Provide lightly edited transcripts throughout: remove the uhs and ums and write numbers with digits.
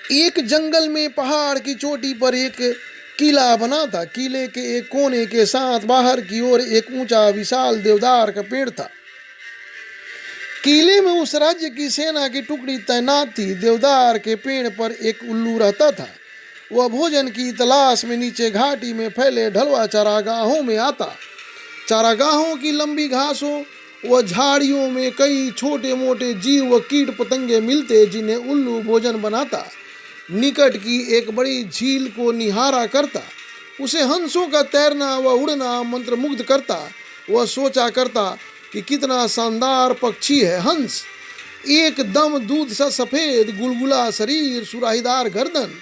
एक जंगल में पहाड़ की चोटी पर एक किला बना था। किले के एक कोने के साथ बाहर की ओर एक ऊंचा विशाल देवदार का पेड़ था। किले में उस राज्य की सेना की टुकड़ी तैनात थी। देवदार के पेड़ पर एक उल्लू रहता था। वह भोजन की तलाश में नीचे घाटी में फैले ढलवा चारागाहों में आता। चारागाहों की लंबी घासों व झाड़ियों में कई छोटे मोटे जीव व कीट पतंगे मिलते, जिन्हें उल्लू भोजन बनाता। निकट की एक बड़ी झील को निहारा करता। उसे हंसों का तैरना व उड़ना मंत्रमुग्ध करता। वह सोचा करता कि कितना शानदार पक्षी है हंस। एकदम दूध सा सफेद, गुलगुला शरीर, सुराहीदार गर्दन,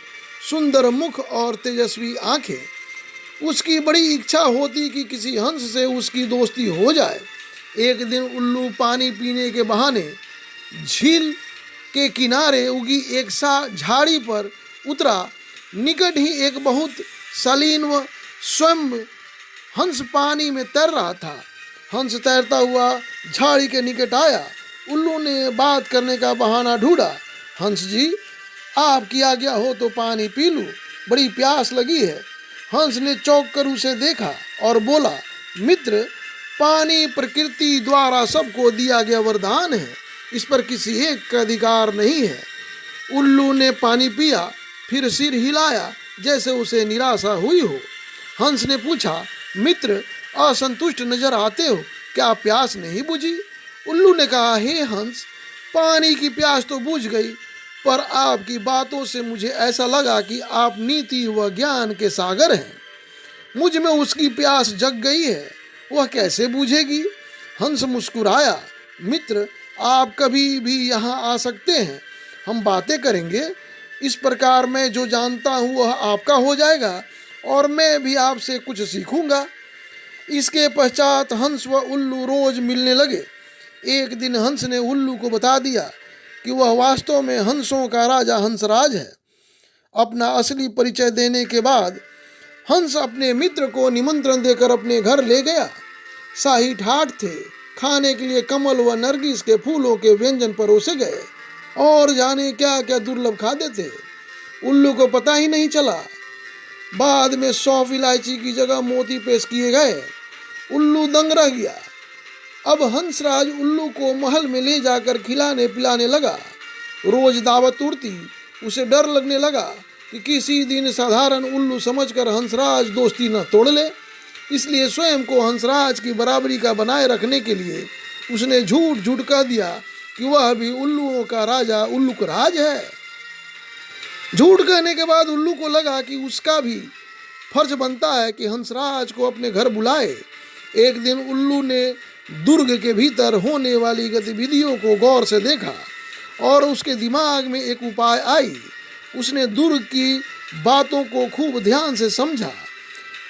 सुंदर मुख और तेजस्वी आंखें। उसकी बड़ी इच्छा होती कि किसी हंस से उसकी दोस्ती हो जाए। एक दिन उल्लू पानी पीने के बहाने झील के किनारे उगी एक झाड़ी पर उतरा। निकट ही एक बहुत शालीन व स्वयं हंस पानी में तैर रहा था। हंस तैरता हुआ झाड़ी के निकट आया। उल्लू ने बात करने का बहाना ढूंढा। हंस जी, आपकी आज्ञा हो तो पानी पी लूं, बड़ी प्यास लगी है। हंस ने चौंक कर उसे देखा और बोला, मित्र, पानी प्रकृति द्वारा सबको दिया गया वरदान है, इस पर किसी एक का अधिकार नहीं है। उल्लू ने पानी पिया, फिर सिर हिलाया जैसे उसे निराशा हुई हो। हंस ने पूछा, मित्र, असंतुष्ट नजर आते हो, क्या प्यास नहीं बुझी? उल्लू ने कहा, हे हंस, पानी की प्यास तो बुझ गई, पर आपकी बातों से मुझे ऐसा लगा कि आप नीति व ज्ञान के सागर हैं। मुझ में उसकी प्यास जग गई है, वह कैसे बूझेगी? हंस मुस्कुराया, मित्र, आप कभी भी यहाँ आ सकते हैं, हम बातें करेंगे। इस प्रकार मैं जो जानता हूँ वह आपका हो जाएगा और मैं भी आपसे कुछ सीखूंगा। इसके पश्चात हंस व उल्लू रोज मिलने लगे। एक दिन हंस ने उल्लू को बता दिया कि वह वास्तव में हंसों का राजा हंसराज है। अपना असली परिचय देने के बाद हंस अपने मित्र को निमंत्रण देकर अपने घर ले गया। शाही ठाठ थे। खाने के लिए कमल व नरगिस के फूलों के व्यंजन परोसे गए और जाने क्या क्या दुर्लभ खाद्य थे। उल्लू को पता ही नहीं चला। बाद में सौंफ इलायची की जगह मोती पेश किए गए। उल्लू दंग रह गया। अब हंसराज उल्लू को महल में ले जाकर खिलाने पिलाने लगा। रोज दावत उड़ती। उसे डर लगने लगा कि किसी दिन साधारण उल्लू समझकर हंसराज दोस्ती न तोड़ ले। इसलिए स्वयं को हंसराज की बराबरी का बनाए रखने के लिए उसने झूठ झूठ कह दिया कि वह भी उल्लुओं का राजा उल्लूकराज है। झूठ कहने के बाद उल्लू को लगा कि उसका भी फर्ज बनता है कि हंसराज को अपने घर बुलाए। एक दिन उल्लू ने दुर्ग के भीतर होने वाली गतिविधियों को गौर से देखा और उसके दिमाग में एक उपाय आई। उसने दुर्ग की बातों को खूब ध्यान से समझा,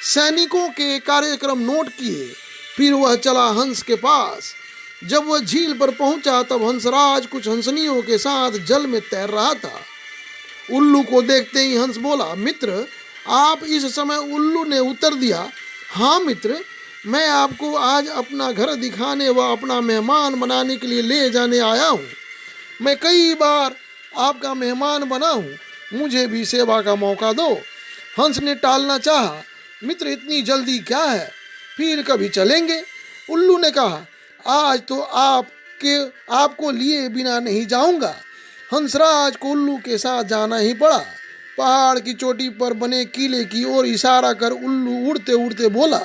सैनिकों के कार्यक्रम नोट किए। फिर वह चला हंस के पास। जब वह झील पर पहुंचा तब हंसराज कुछ हंसनियों के साथ जल में तैर रहा था। उल्लू को देखते ही हंस बोला, मित्र, आप इस समय? उल्लू ने उत्तर दिया, हाँ मित्र, मैं आपको आज अपना घर दिखाने व अपना मेहमान बनाने के लिए ले जाने आया हूँ। मैं कई बार आपका मेहमान बना हूँ, मुझे भी सेवा का मौका दो। हंस ने टालना चाहा, मित्र, इतनी जल्दी क्या है, फिर कभी चलेंगे। उल्लू ने कहा, आज तो आपको लिए बिना नहीं जाऊंगा। हंसराज को उल्लू के साथ जाना ही पड़ा। पहाड़ की चोटी पर बने किले की ओर इशारा कर उल्लू उड़ते उड़ते बोला,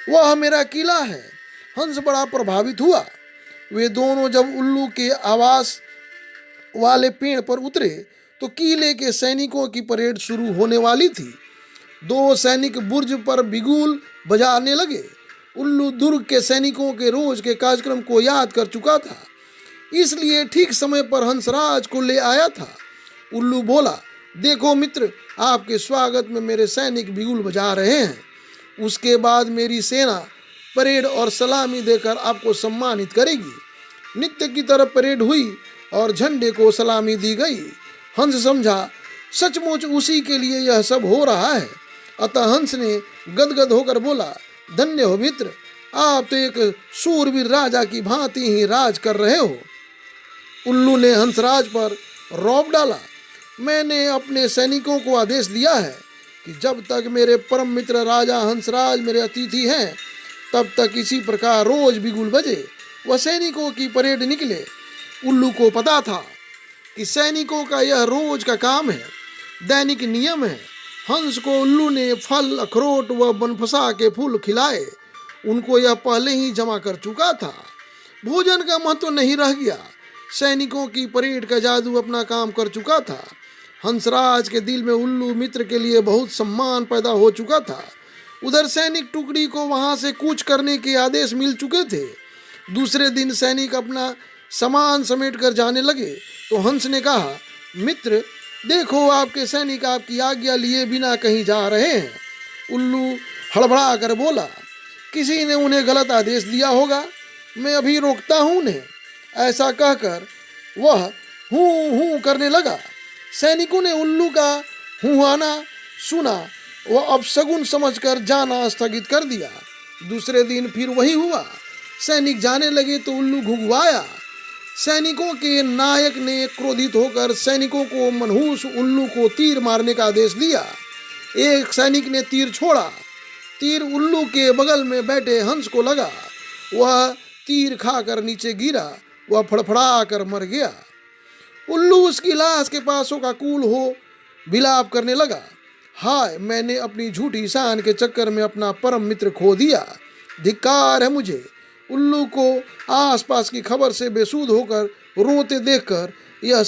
वह मेरा किला है। हंस बड़ा प्रभावित हुआ। वे दोनों जब उल्लू के आवास वाले पेड़ पर उतरे तो किले के सैनिकों की परेड शुरू होने वाली थी। दो सैनिक बुर्ज पर बिगुल बजाने लगे। उल्लू दुर्ग के सैनिकों के रोज के कार्यक्रम को याद कर चुका था, इसलिए ठीक समय पर हंसराज को ले आया था। उल्लू बोला, देखो मित्र, आपके स्वागत में मेरे सैनिक बिगुल बजा रहे हैं। उसके बाद मेरी सेना परेड और सलामी देकर आपको सम्मानित करेगी। नित्य की तरह परेड हुई और झंडे को सलामी दी गई। हंस समझा सचमुच उसी के लिए यह सब हो रहा है। अतः हंस ने गदगद होकर बोला, धन्य हो मित्र, आप तो एक शूरवीर राजा की भांति ही राज कर रहे हो। उल्लू ने हंसराज पर रौब डाला। मैंने अपने सैनिकों को आदेश दिया है कि जब तक मेरे परम मित्र राजा हंसराज मेरे अतिथि हैं तब तक इसी प्रकार रोज बिगुल बजे वह सैनिकों की परेड निकले। उल्लू को पता था कि सैनिकों का यह रोज का काम है, दैनिक नियम है। हंस को उल्लू ने फल, अखरोट व बनफसा के फूल खिलाए। उनको यह पहले ही जमा कर चुका था। भोजन का महत्व नहीं रह गया। सैनिकों की परेड का जादू अपना काम कर चुका था। हंसराज के दिल में उल्लू मित्र के लिए बहुत सम्मान पैदा हो चुका था। उधर सैनिक टुकड़ी को वहां से कूच करने के आदेश मिल चुके थे। दूसरे दिन सैनिक अपना सामान समेट कर जाने लगे तो हंस ने कहा, मित्र देखो, आपके सैनिक आपकी आज्ञा लिए बिना कहीं जा रहे हैं। उल्लू हड़बड़ा कर बोला, किसी ने उन्हें गलत आदेश दिया होगा, मैं अभी रोकता हूँ उन्हें। ऐसा कहकर वह हूँ हूँ करने लगा। सैनिकों ने उल्लू का हुआना सुना। वह अपशगुन समझकर जाना स्थगित कर दिया। दूसरे दिन फिर वही हुआ। सैनिक जाने लगे तो उल्लू घुघुआया। सैनिकों के नायक ने क्रोधित होकर सैनिकों को मनहूस उल्लू को तीर मारने का आदेश दिया। एक सैनिक ने तीर छोड़ा। तीर उल्लू के बगल में बैठे हंस को लगा। वह तीर खाकर नीचे गिरा। वह फड़फड़ा कर मर गया। उल्लू उसकी लाश के पास शोकाकुल हो विलाप करने लगा, हाय, मैंने अपनी झूठी शान के चक्कर में अपना परम मित्र खो दिया। धिक्कार है मुझे। उल्लू को आसपास की खबर से बेसुध होकर रोते देखकर यह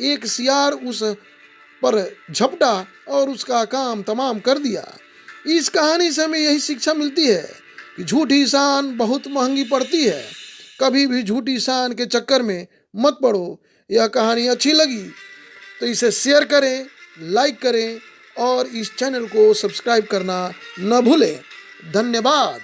एक सियार उस पर झपटा और उसका काम तमाम कर दिया। इस कहानी से हमें यही शिक्षा मिलती है कि झूठी शान बहुत महंगी पड़ती है। कभी भी झूठी शान के चक्कर में मत पड़ो। यह कहानी अच्छी लगी तो इसे शेयर करें, लाइक करें और इस चैनल को सब्सक्राइब करना न भूलें। धन्यवाद।